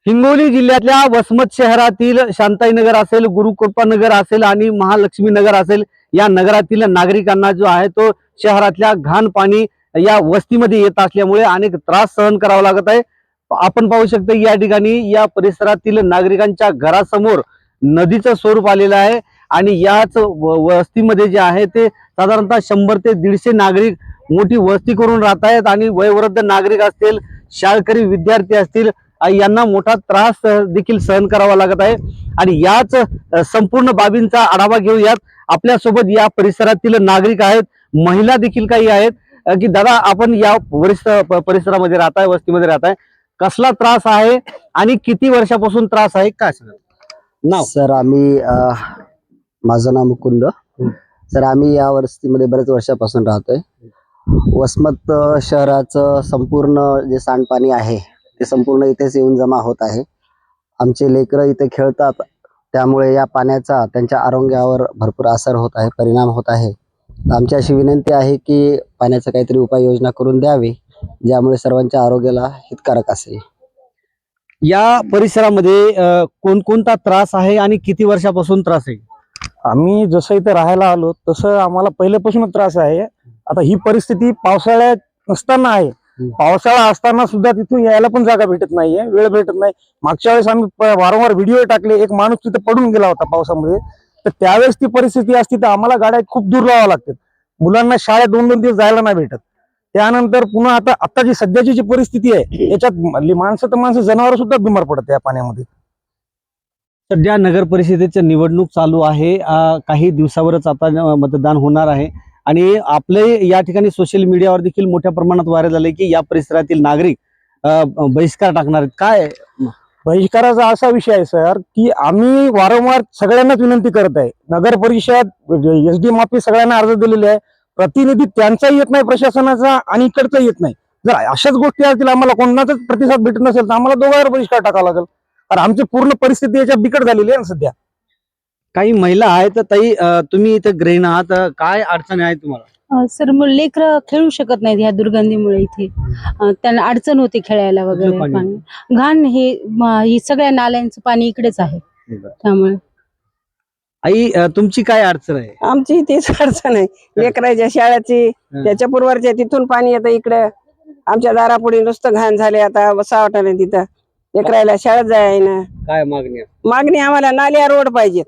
हिंगोली जिल्ह्यातल्या वसमत शहरातील शांताई नगर असेल, गुरुकृपा नगर असेल आणि महालक्ष्मी नगर असेल, या नगरातील नागरिकांना जो आहे तो शहरातल्या घाण पाणी या वस्तीमध्ये येत असल्यामुळे अनेक त्रास सहन करावा लागत आहे. आपण पाहू शकतो या ठिकाणी या परिसरातील नागरिकांच्या घरासमोर नदीचं स्वरूप आलेलं आहे आणि याच वस्तीमध्ये जे आहे ते साधारणतः 100 ते 150 नागरिक मोठी वस्ती करून राहत आहेत आणि वयोवृद्ध नागरिक असतील, शाळकरी विद्यार्थी असतील, यांना मोठा त्रास देखील सहन करावा लागत आहे. आणि याच संपूर्ण बाबींचा आढावा घेऊयात. आपल्यासोबत या परिसरातील नागरिक आहेत, महिला देखील काही आहेत. की दादा, आपण या परिसरामध्ये राहताय, वस्तीमध्ये राहताय, कसला त्रास आहे आणि किती वर्षापासून त्रास आहे, काय सांगा नाव? सर माझं नाव मुकुंद. सर आम्ही या वस्तीमध्ये बरेच वर्षापासून राहतोय. वसमत शहराचं संपूर्ण जे सांडपाणी आहे ते संपूर्ण इथेच येऊन जमा होत आहे. आमचे लेकरं इथे खेळतात, त्यामुळे या पाण्याचा त्यांच्या आरोग्यावर भरपूर असर होत आहे, परिणाम होत आहे. आमची अशी विनंती आहे की पाण्याचं काहीतरी उपाययोजना करून द्यावी, ज्यामुळे सर्वांच्या आरोग्याला हितकारक असेल. या परिसरामध्ये कोणकोणता त्रास आहे आणि किती वर्षापासून त्रास आहे? आम्ही जसं इथे राहायला आलो तसं आम्हाला पहिल्यापासूनच त्रास आहे. आता ही परिस्थिती पावसाळ्यात नसताना आहे. पावसाळा असताना सुद्धा तिथून यायला पण जागा भेटत नाहीये, वेळ भेटत नाही. मागच्या वेळेस आम्ही वारंवार व्हिडिओ टाकले, एक माणूस तिथे पडून गेला होता पावसामध्ये. तर त्यावेळेस ती परिस्थिती असती तर आम्हाला गाड्या खूप दूर लावाव्या लागतात, मुलांना शाळेत 2-2 दिवस जायला नाही भेटत. त्यानंतर पुन्हा आता जी सध्याची जी परिस्थिती आहे याच्यात माणसं जनावर सुद्धा बिमार पडत या पाण्यामध्ये. सध्या नगर परिषदेची निवडणूक चालू आहे. काही दिवसावरच आता मतदान होणार आहे आणि आपले या ठिकाणी सोशल मीडियावर देखील मोठ्या प्रमाणात व्हायरल झाले की या परिसरातील नागरिक बहिष्कार टाकणार आहेत. काय बहिष्काराचा असा विषय आहे सर की आम्ही वारंवार सगळ्यांनाच विनंती करत आहे. नगर परिषद, SD ऑफिस सगळ्यांना अर्ज दिलेले आहे. प्रतिनिधी त्यांचा येत नाही प्रशासनाचा आणि इकडचा येत नाही. जर अशाच गोष्टी असतील, आम्हाला कोणाचाच प्रतिसाद भेटत नसेल तर आम्हाला दोघांवर बहिष्कार टाकावा लागेल. कारण आमची पूर्ण परिस्थिती याच्यात बिकट झालेली आहे ना सध्या. काही महिला आहेत, ताई तुम्ही इथे गृहिणी आहात, काय अडचणी आहेत तुम्हाला? सर मग लेकरं खेळू शकत नाहीत ह्या दुर्गंधीमुळे. इथे त्यांना अडचण होते खेळायला वगैरे. पाणी घाण ही सगळ्या नाल्यांचं पाणी इकडेच आहे, त्यामुळे. आई, तुमची काय अडचण आहे? आमची तीच अडचण आहे, लेकराच्या शाळेची. त्याच्या पूर्वच्या तिथून पाणी येतं इकडे. आमच्या दारापुढे नुसतं घाण झाले, आता बसावट नाही तिथं लेकरायला शाळेत जायला. काय मागणी? मागणी आम्हाला नाल्या रोड पाहिजेत.